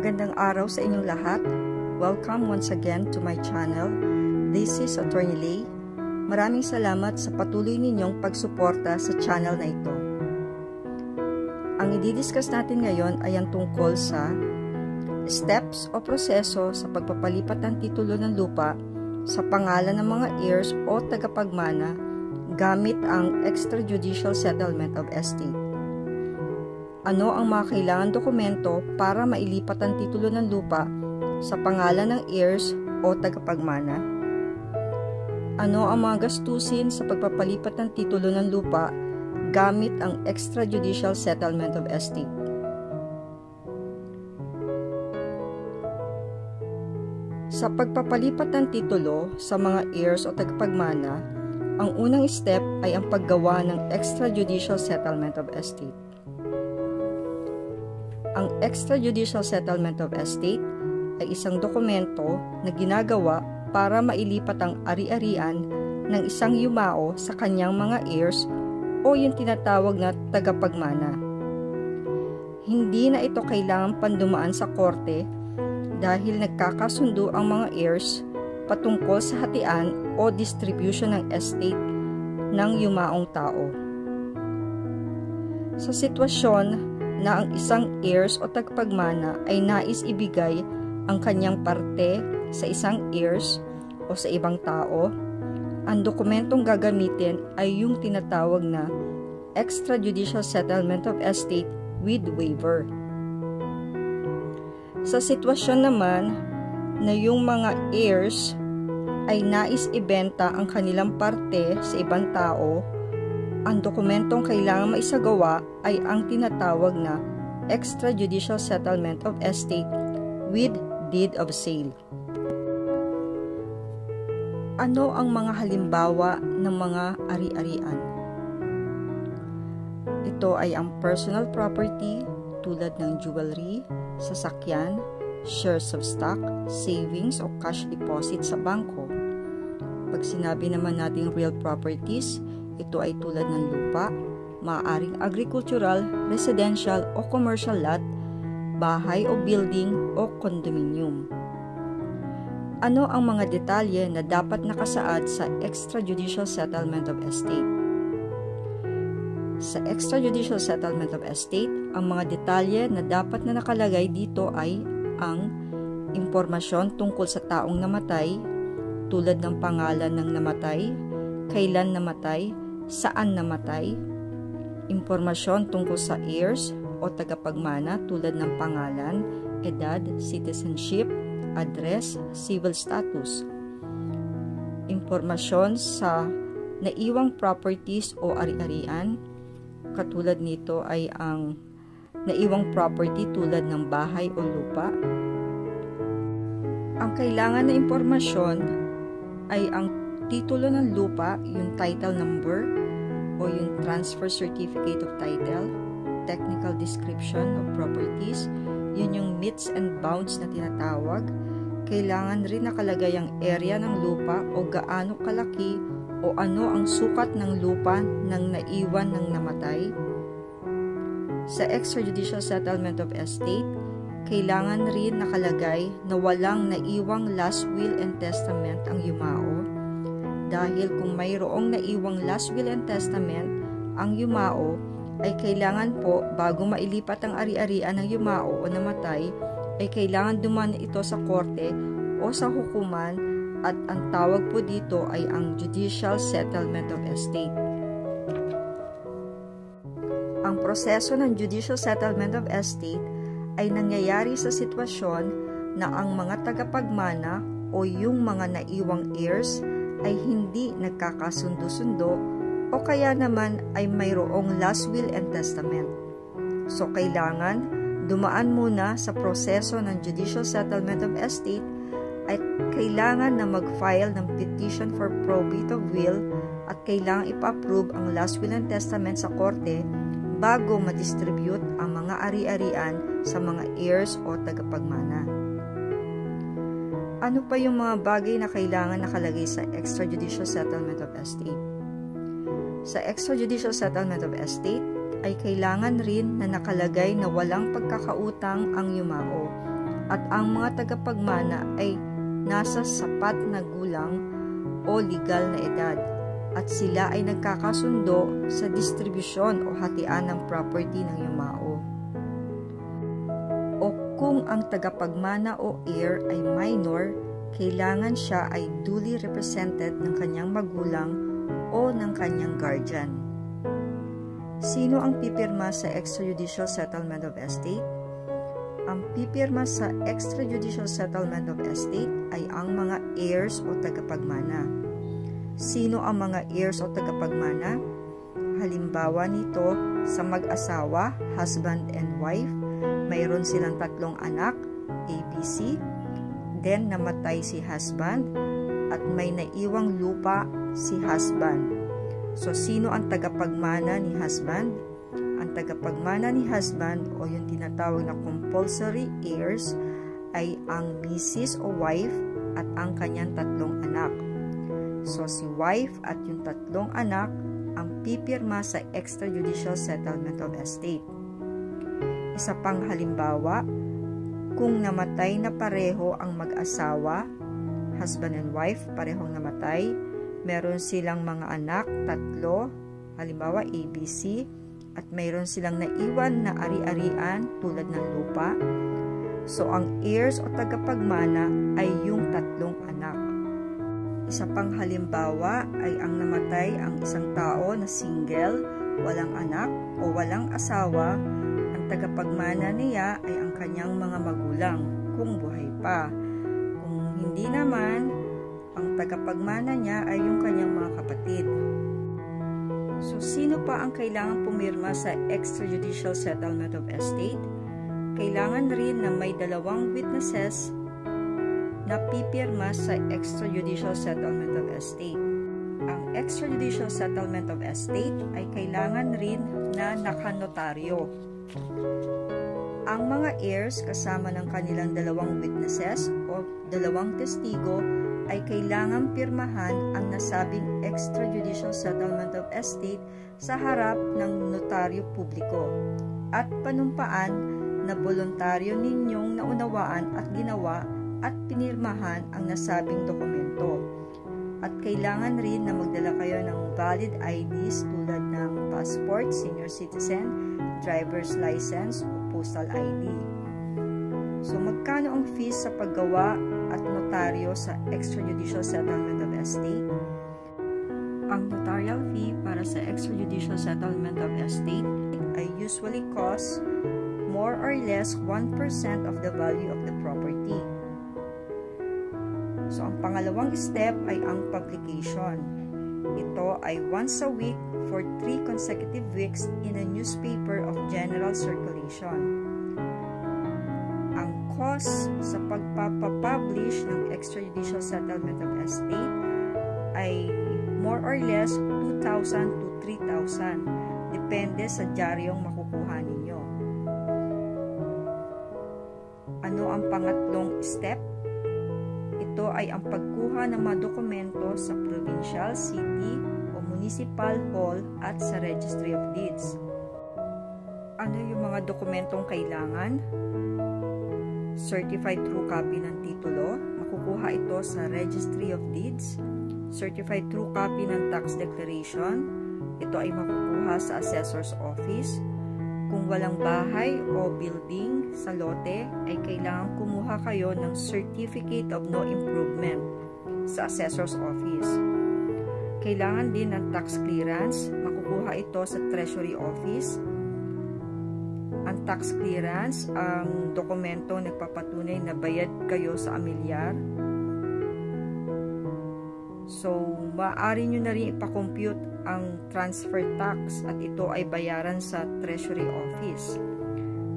Magandang araw sa inyong lahat. Welcome once again to my channel. This is Attorney Lay. Maraming salamat sa patuloy ninyong pagsuporta sa channel na ito. Ang i-discuss natin ngayon ay ang tungkol sa steps o proseso sa pagpapalipat ng titulo ng lupa sa pangalan ng mga heirs o tagapagmana gamit ang extrajudicial settlement of estate. Ano ang mga kailangan dokumento para mailipat ang titulo ng lupa sa pangalan ng heirs o tagapagmana? Ano ang mga gastusin sa pagpapalipat ng titulo ng lupa gamit ang extrajudicial settlement of estate? Sa pagpapalipat ng titulo sa mga heirs o tagapagmana, ang unang step ay ang paggawa ng extrajudicial settlement of estate. Ang extrajudicial settlement of estate ay isang dokumento na ginagawa para mailipat ang ari-arian ng isang yumao sa kanyang mga heirs o yung tinatawag na tagapagmana. Hindi na ito kailangang pandumaan sa korte dahil nagkakasundo ang mga heirs patungkol sa hatian o distribution ng estate ng yumaong tao. Sa sitwasyon na ang isang heirs o tagapagmana ay nais ibigay ang kanyang parte sa isang heirs o sa ibang tao, ang dokumentong gagamitin ay yung tinatawag na extrajudicial settlement of estate with waiver. Sa sitwasyon naman na yung mga heirs ay nais ibenta ang kanilang parte sa ibang tao, ang dokumentong kailangan maisagawa ay ang tinatawag na extrajudicial settlement of estate with deed of sale. Ano ang mga halimbawa ng mga ari-arian? Ito ay ang personal property tulad ng jewelry, sasakyan, shares of stock, savings o cash deposit sa bangko. Pag sinabi naman natin real properties, ito ay tulad ng lupa, maaaring agricultural, residential o commercial lot, bahay o building o condominium. Ano ang mga detalye na dapat nakasaad sa extrajudicial settlement of estate? Sa extrajudicial settlement of estate, ang mga detalye na dapat na nakalagay dito ay ang impormasyon tungkol sa taong namatay, tulad ng pangalan ng namatay, kailan namatay, saan namatay, impormasyon tungkol sa heirs o tagapagmana tulad ng pangalan, edad, citizenship, address, civil status, impormasyon sa naiwang properties o ari-arian, katulad nito ay ang naiwang property tulad ng bahay o lupa. Ang kailangan na impormasyon ay ang titulo ng lupa, yung title number o yung transfer certificate of title, technical description of properties, yun yung metes and bounds na tinatawag. Kailangan rin nakalagay ang area ng lupa o gaano kalaki o ano ang sukat ng lupa ng naiwan ng namatay. Sa extrajudicial settlement of estate, kailangan rin nakalagay na walang naiwang last will and testament ang yumao. Dahil kung mayroong naiwang last will and testament ang yumao, ay kailangan po bago mailipat ang ari-arian ng yumao o namatay, ay kailangan dumaan ito sa korte o sa hukuman at ang tawag po dito ay ang judicial settlement of estate. Ang proseso ng judicial settlement of estate ay nangyayari sa sitwasyon na ang mga tagapagmana o yung mga naiwang heirs ay hindi nagkakasundo-sundo o kaya naman ay mayroong last will and testament. So, kailangan dumaan muna sa proseso ng judicial settlement of estate at kailangan na mag-file ng petition for probate of will at kailangan ipa-approve ang last will and testament sa korte bago ma-distribute ang mga ari-arian sa mga heirs o tagapagmana. Ano pa yung mga bagay na kailangan nakalagay sa extrajudicial settlement of estate? Sa extrajudicial settlement of estate, ay kailangan rin na nakalagay na walang pagkakautang ang yumao at ang mga tagapagmana ay nasa sapat na gulang o legal na edad at sila ay nagkakasundo sa distribusyon o hatian ng property ng yumao. O kung ang tagapagmana o heir ay minor, kailangan siya ay duly represented ng kanyang magulang o ng kanyang guardian. Sino ang pipirma sa extrajudicial settlement of estate? Ang pipirma sa extrajudicial settlement of estate ay ang mga heirs o tagapagmana. Sino ang mga heirs o tagapagmana? Halimbawa nito sa mag-asawa, husband and wife, mayroon silang 3 anak, ABC, then namatay si husband at may naiwang lupa si husband. So, sino ang tagapagmana ni husband? Ang tagapagmana ni husband o yung tinatawag na compulsory heirs ay ang misis o wife at ang kanyang 3 anak. So, si wife at yung 3 anak ang pipirma sa extrajudicial settlement of estate. Isa pang halimbawa, kung namatay na pareho ang mag-asawa, husband and wife, parehong namatay, meron silang mga anak, 3, halimbawa ABC, at mayroon silang naiwan na ari-arian tulad ng lupa. So, ang heirs o tagapagmana ay yung 3 anak. Isa pang halimbawa ay ang namatay ang isang tao na single, walang anak o walang asawa. Ang tagapagmana niya ay ang kanyang mga magulang kung buhay pa. Kung hindi naman, ang tagapagmana niya ay yung kanyang mga kapatid. So, sino pa ang kailangan pumirma sa extrajudicial settlement of estate? Kailangan rin na may 2 witnesses na pipirma sa extrajudicial settlement of estate. Ang extrajudicial settlement of estate ay kailangan rin na nakanotaryo. Ang mga heirs kasama ng kanilang 2 witnesses o 2 testigo ay kailangang pirmahan ang nasabing extrajudicial settlement of estate sa harap ng notaryo publiko at panumpaan na voluntaryo ninyong naunawaan at ginawa at pinirmahan ang nasabing dokumento. At kailangan rin na magdala kayo ng valid IDs tulad ng passport, senior citizen, driver's license o postal ID. So, magkano ang fees sa paggawa at notaryo sa extrajudicial settlement of estate? Ang notarial fee para sa extrajudicial settlement of estate ay usually cost more or less 1% of the value of the property. So, ang pangalawang step ay ang publication. Ito ay once a week for 3 consecutive weeks in a newspaper of general circulation. Ang cost sa pagpapapublish ng extrajudicial settlement of estate ay more or less 2,000 to 3,000. Depende sa diaryong makukuha ninyo. Ano ang pangatlong step? Ito ay ang pagkuha ng mga dokumento sa provincial, city, o municipal hall at sa registry of deeds. Ano yung mga dokumentong kailangan? Certified true copy ng titulo. Makukuha ito sa registry of deeds. Certified true copy ng tax declaration. Ito ay makukuha sa assessor's office. Kung walang bahay o building sa lote, ay kailangan kumuha kayo ng Certificate of No Improvement sa Assessor's Office. Kailangan din ng tax clearance. Makukuha ito sa Treasury Office. Ang tax clearance, ang dokumento nagpapatunay na bayad kayo sa amilyar. So, maaari nyo na rin ipakompute ang transfer tax at ito ay bayaran sa Treasury Office.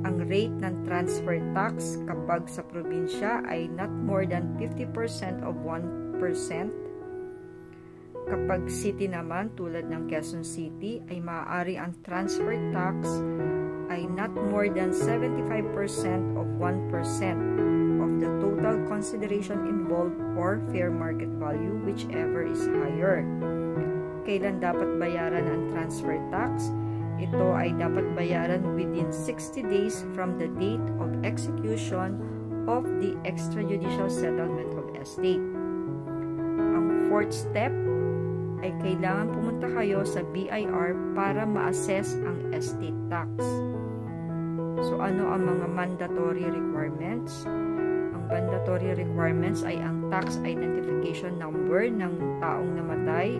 Ang rate ng transfer tax kapag sa probinsya ay not more than 50% of 1%. Kapag city naman, tulad ng Quezon City, ay maaari ang transfer tax ay not more than 75% of 1% of the total consideration involved or fair market value, whichever is higher. Kailan dapat bayaran ang transfer tax? Ito ay dapat bayaran within 60 days from the date of execution of the extrajudicial settlement of estate. Ang fourth step ay kailangan pumunta kayo sa BIR para ma-assess ang estate tax. So, ano ang mga mandatory requirements? Ang mandatory requirements ay ang tax identification number ng taong namatay.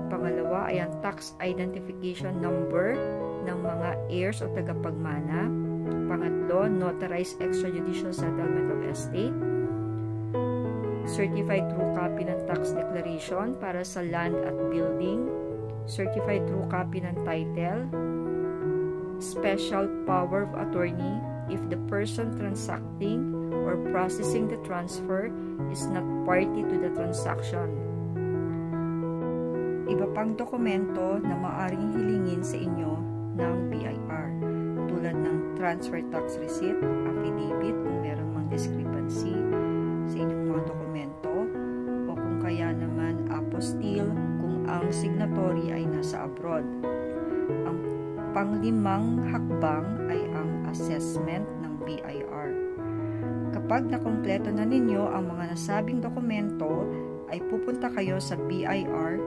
Pangalawa ay ang tax identification number ng mga heirs o tagapagmana. Pangatlo, notarized extrajudicial settlement of estate. Certified true copy ng tax declaration para sa land at building. Certified true copy ng title. Special power of attorney if the person transacting or processing the transfer is not party to the transaction. Iba pang dokumento na maaaring hilingin sa inyo ng BIR tulad ng transfer tax receipt, affidavit kung meron mang discrepancy sa inyong mga dokumento, o kung kaya naman apostille kung ang signatory ay nasa abroad. Ang panglimang hakbang ay ang assessment ng BIR. Kapag nakumpleto na ninyo ang mga nasabing dokumento, ay pupunta kayo sa BIR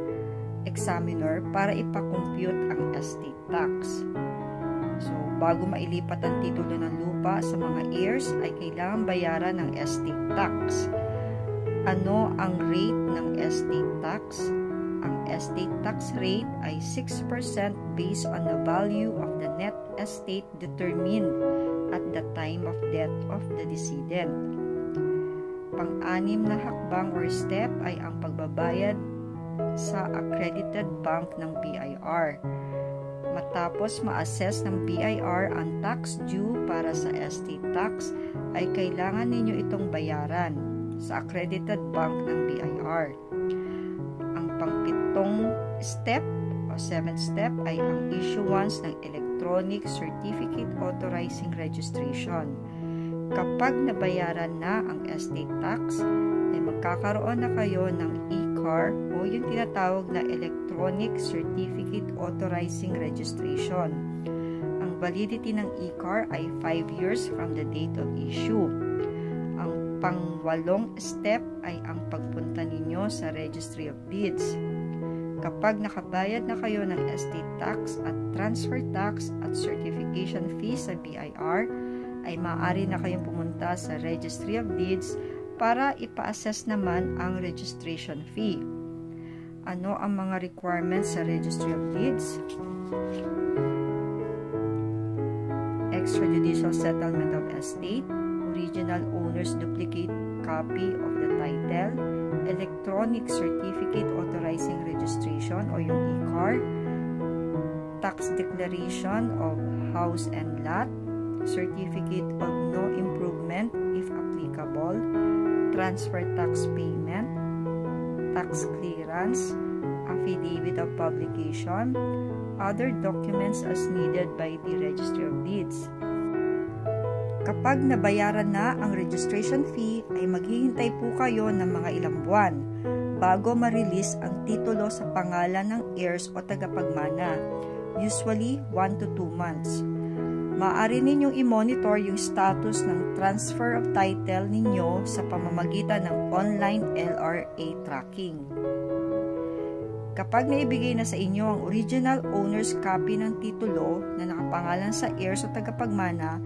examiner para ipakompute ang estate tax. So, bago mailipat ang titulo ng lupa sa mga heirs, ay kailangan bayaran ng estate tax. Ano ang rate ng estate tax? Ang estate tax rate ay 6% based on the value of the net estate determined at the time of death of the decedent. Pang-anim na hakbang or step ay ang pagbabayad sa accredited bank ng BIR. Matapos ma-assess ng BIR ang tax due para sa estate tax, ay kailangan ninyo itong bayaran sa accredited bank ng BIR. Ang pang-pitong step o seventh step ay ang issuance ng electronic certificate authorizing registration. Kapag nabayaran na ang estate tax, ay magkakaroon na kayo ng e-CAR o yung tinatawag na Electronic Certificate Authorizing Registration. Ang validity ng e-CAR ay 5 years from the date of issue. Ang pang-walong step ay ang pagpunta ninyo sa Registry of Deeds. Kapag nakabayad na kayo ng estate tax at transfer tax at certification fee sa BIR, ay maaari na kayong pumunta sa Registry of Deeds para ipa-assess naman ang registration fee. Ano ang mga requirements sa Registry of Deeds? Extrajudicial settlement of estate, original owner's duplicate copy of the title, electronic certificate authorizing registration o yung e-CAR, tax declaration of house and lot, certificate of no improvement if applicable, transfer tax payment, tax clearance, affidavit of publication, other documents as needed by the Registry of Deeds. Kapag nabayaran na ang registration fee, ay maghihintay po kayo ng mga ilang buwan bago ma-release ang titulo sa pangalan ng heirs o tagapagmana, usually 1 to 2 months. Maaari ninyong i-monitor yung status ng transfer of title ninyo sa pamamagitan ng online LRA tracking. Kapag naibigay na sa inyo ang original owner's copy ng titulo na nakapangalan sa heirs o tagapagmana,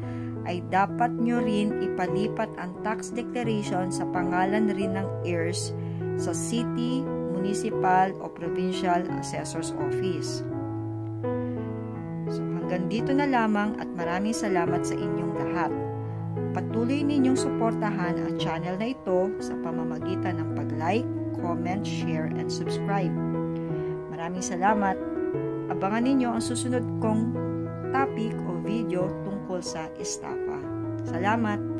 ay dapat nyo rin ipalipat ang tax declaration sa pangalan rin ng heirs sa City, Municipal o Provincial Assessor's Office. Hanggang dito na lamang at maraming salamat sa inyong lahat. Patuloy ninyong suportahan ang channel na ito sa pamamagitan ng pag-like, comment, share, and subscribe. Maraming salamat. Abangan ninyo ang susunod kong topic o video tungkol sa estafa. Salamat!